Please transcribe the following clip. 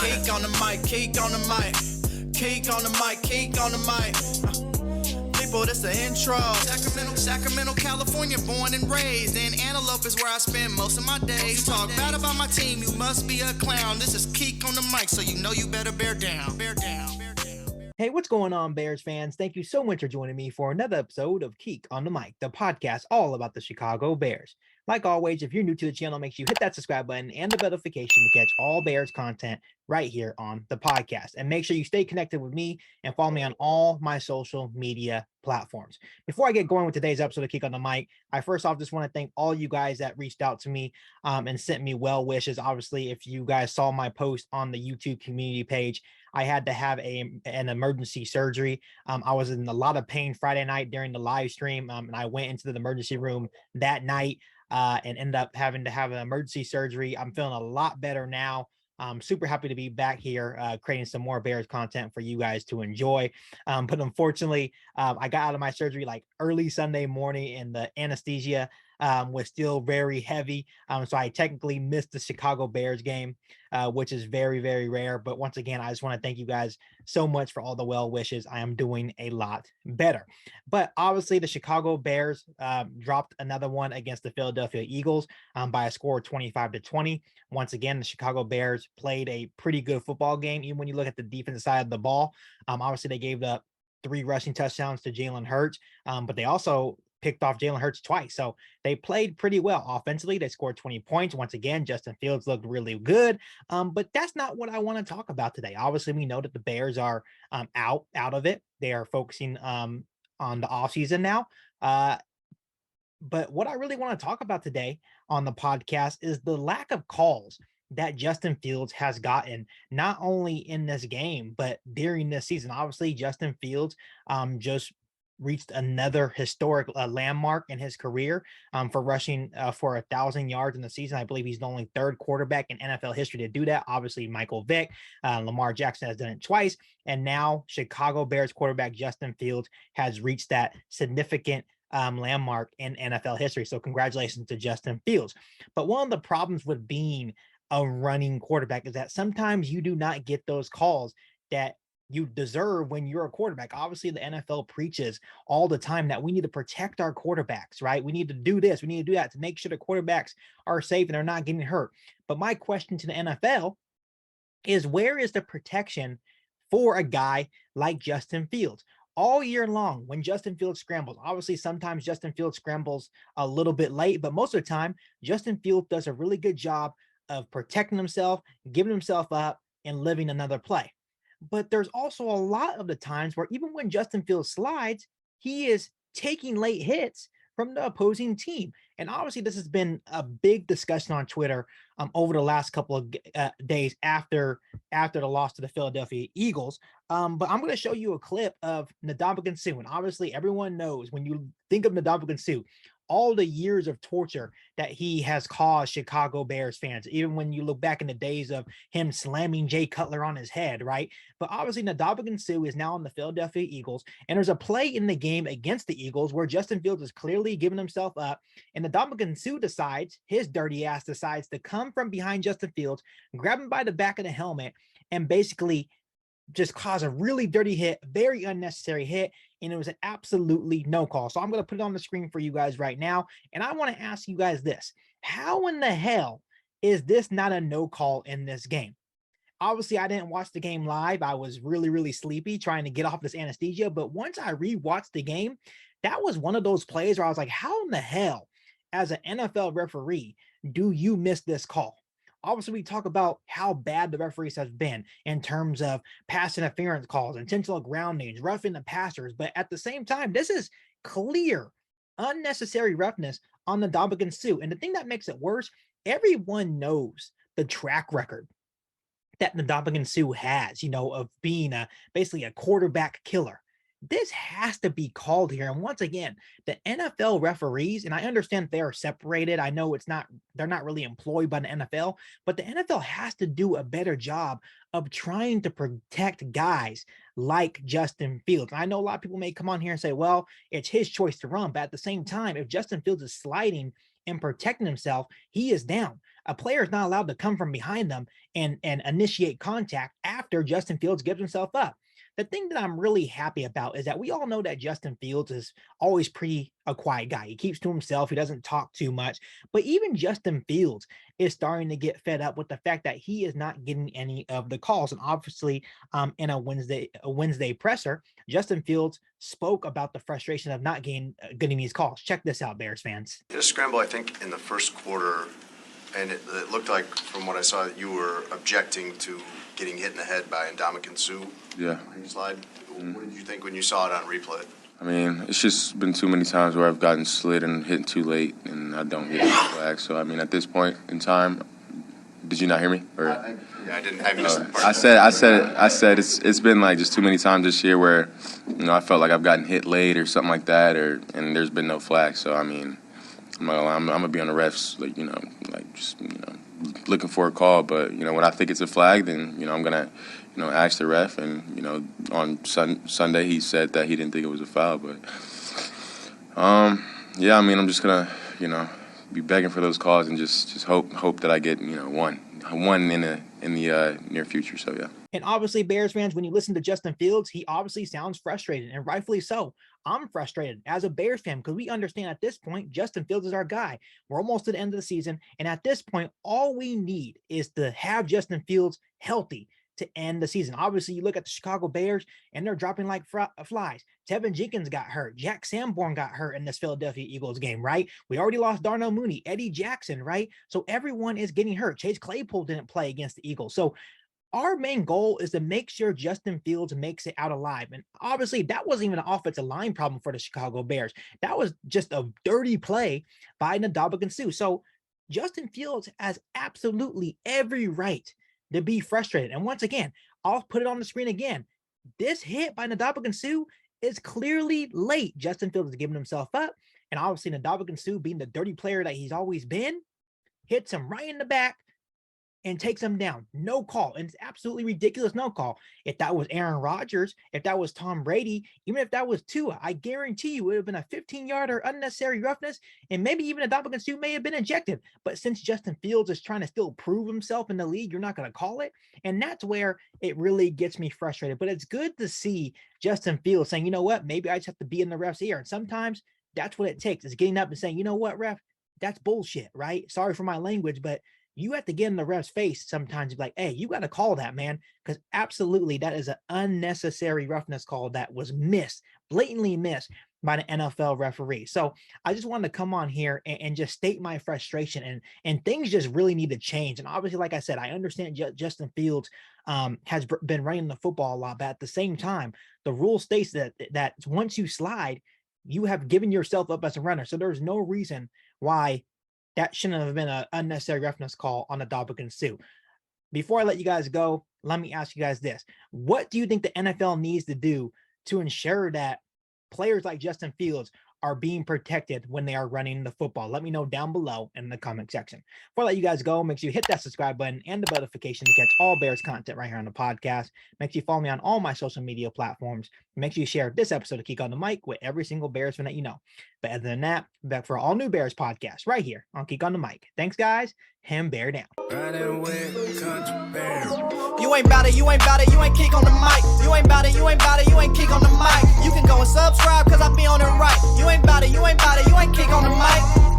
Keek on the mic, keek on the mic, keek on the mic, keek on the mic. People, this the intro. Sacramento, California, born and raised. In Antelope is where I spend most of my days. Talk bad about my team, you must be a clown. This is Keek on the mic, so you know you better bear down. Bear down. Hey, what's going on, Bears fans? Thank you so much for joining me for another episode of Keek on the Mic, the podcast all about the Chicago Bears. Like always, if you're new to the channel, make sure you hit that subscribe button and the bell notification to catch all Bears content right here on the podcast. And make sure you stay connected with me and follow me on all my social media platforms. Before I get going with today's episode of Keek on the Mic, I first off just want to thank all you guys that reached out to me and sent me well wishes. Obviously, if you guys saw my post on the YouTube community page, I had to have an emergency surgery. I was in a lot of pain Friday night during the live stream, and I went into the emergency room that night and ended up having to have an emergency surgery. I'm feeling a lot better now. I'm super happy to be back here creating some more Bears content for you guys to enjoy. But unfortunately, I got out of my surgery like early Sunday morning, and the anesthesia was still very heavy. So I technically missed the Chicago Bears game, which is very, very rare. But once again, I just want to thank you guys so much for all the well wishes. I am doing a lot better. But obviously, the Chicago Bears dropped another one against the Philadelphia Eagles by a score of 25-20. Once again, the Chicago Bears played a pretty good football game, even when you look at the defensive side of the ball. Obviously, they gave up 3 rushing touchdowns to Jalen Hurts, but they also picked off Jalen Hurts twice. So they played pretty well offensively. They scored 20 points. Once again, Justin Fields looked really good. But that's not what I want to talk about today. Obviously, we know that the Bears are out of it. They are focusing on the offseason now. But what I really want to talk about today on the podcast is the lack of calls that Justin Fields has gotten, not only in this game, but during this season. Obviously, Justin Fields just reached another historic landmark in his career for rushing for 1,000 yards in the season. I believe he's the only 3rd quarterback in NFL history to do that. Obviously, Michael Vick, Lamar Jackson has done it twice. And now Chicago Bears quarterback Justin Fields has reached that significant landmark in NFL history. So congratulations to Justin Fields. But one of the problems with being a running quarterback is that sometimes you do not get those calls that you deserve when you're a quarterback. Obviously, the NFL preaches all the time that we need to protect our quarterbacks, right? We need to do this, we need to do that to make sure the quarterbacks are safe and they're not getting hurt. But my question to the NFL is, where is the protection for a guy like Justin Fields? All year long, when Justin Fields scrambles, obviously sometimes Justin Fields scrambles a little bit late, but most of the time, Justin Fields does a really good job of protecting himself, giving himself up, and living another play. But there's also a lot of the times where even when Justin Fields slides, he is taking late hits from the opposing team. And obviously, this has been a big discussion on Twitter over the last couple of days after the loss to the Philadelphia Eagles. But I'm going to show you a clip of Ndamukong Suh. And obviously, everyone knows when you think of Ndamukong Suh, all the years of torture that he has caused Chicago Bears fans, even when you look back in the days of him slamming Jay Cutler on his head, right? But obviously, Ndamukong Suh is now on the Philadelphia Eagles, and there's a play in the game against the Eagles where Justin Fields is clearly giving himself up, and Ndamukong Suh his dirty ass decides to come from behind Justin Fields, grab him by the back of the helmet, and basically just cause a really dirty hit, very unnecessary hit, and it was an absolutely no call. So I'm going to put it on the screen for you guys right now, and I want to ask you guys this. How in the hell is this not a no call in this game? Obviously, I didn't watch the game live. I was really, really sleepy trying to get off this anesthesia, but once I rewatched the game, that was one of those plays where I was like, how in the hell, as an NFL referee, do you miss this call? Obviously, we talk about how bad the referees have been in terms of pass interference calls, intentional groundings, roughing the passers. But at the same time, this is clear, unnecessary roughness on the Ndamukong Suh. And the thing that makes it worse, everyone knows the track record that the Ndamukong Suh has, of being basically a quarterback killer. This has to be called here. And once again, the NFL referees, and I understand they are separated. I know they're not really employed by the NFL, but the NFL has to do a better job of trying to protect guys like Justin Fields. And I know a lot of people may come on here and say, well, it's his choice to run, but at the same time, if Justin Fields is sliding and protecting himself, he is down. A player is not allowed to come from behind them and initiate contact after Justin Fields gives himself up. The thing that I'm really happy about is that we all know that Justin Fields is always pretty a quiet guy. He keeps to himself. He doesn't talk too much. But even Justin Fields is starting to get fed up with the fact that he is not getting any of the calls. And obviously, in a Wednesday presser, Justin Fields spoke about the frustration of not getting these calls. Check this out, Bears fans. A scramble, I think, in the first quarter, and it looked like, from what I saw, that you were objecting to getting hit in the head by Ndamukong Suh. Yeah. Slide. What did you think when you saw it on replay? I mean, it's just been too many times where I've gotten slid and hit too late, and I don't get the flag. So, I mean, at this point in time, did you not hear me? Or? Yeah, I didn't. I missed the part. I said it's been like just too many times this year where, I felt like I've gotten hit late or something like that, and there's been no flag. So, I mean, I'm gonna be on the refs, just looking for a call. But when I think it's a flag, then I'm gonna ask the ref. And on Sunday he said that he didn't think it was a foul. But yeah, I mean, I'm just gonna be begging for those calls and just hope that I get one in the near future. So yeah. And obviously, Bears fans, when you listen to Justin Fields, he obviously sounds frustrated, and rightfully so. I'm frustrated as a Bears fan because we understand at this point, Justin Fields is our guy. We're almost to the end of the season, and at this point, all we need is to have Justin Fields healthy to end the season. Obviously, you look at the Chicago Bears, and they're dropping like flies. Tevin Jenkins got hurt. Jack Sanborn got hurt in this Philadelphia Eagles game, right? We already lost Darnell Mooney, Eddie Jackson, right? So everyone is getting hurt. Chase Claypool didn't play against the Eagles. So our main goal is to make sure Justin Fields makes it out alive. And obviously, that wasn't even an offensive line problem for the Chicago Bears. That was just a dirty play by Ndamukong Suh. So Justin Fields has absolutely every right to be frustrated. And once again, I'll put it on the screen again. This hit by Ndamukong Suh is clearly late. Justin Fields is giving himself up. And obviously, Ndamukong Suh, being the dirty player that he's always been, hits him right in the back and takes him down. No call. And it's absolutely ridiculous. No call. If that was Aaron Rodgers, if that was Tom Brady, even if that was Tua, I guarantee you it would have been a 15-yarder unnecessary roughness, and maybe even Ndamukong Suh may have been ejected. But since Justin Fields is trying to still prove himself in the league, you're not going to call it. And that's where it really gets me frustrated. But it's good to see Justin Fields saying, you know what, maybe I just have to be in the ref's ear. And sometimes that's what it takes, is getting up and saying, you know what, ref, that's bullshit, right? Sorry for my language, but you have to get in the ref's face sometimes. Be like, hey, you got to call that, man, because absolutely that is an unnecessary roughness call that was missed, blatantly missed by the NFL referee. So I just wanted to come on here and just state my frustration, and things just really need to change. And obviously, like I said, I understand Justin Fields has been running the football a lot, but at the same time, the rule states that once you slide, you have given yourself up as a runner. So there's no reason why that shouldn't have been an unnecessary roughness call on Ndamukong Suh. Before I let you guys go, let me ask you guys this. What do you think the NFL needs to do to ensure that players like Justin Fields are being protected when they are running the football? Let me know down below in the comment section. Before I let you guys go, make sure you hit that subscribe button and the notification to catch all Bears content right here on the podcast. Make sure you follow me on all my social media platforms. Make sure you share this episode of Geek on the Mic with every single Bears fan that you know. But other than that, back for all new Bears podcasts right here on Geek on the Mic. Thanks, guys. Bear down. You ain't bout it, you ain't bout it, you ain't Geek on the Mic. You ain't bout it, you ain't bout it, you ain't Geek on the Mic. You can go and subscribe, cause I be on it right. You ain't bout it, you ain't bout it, you ain't Geek on the Mic.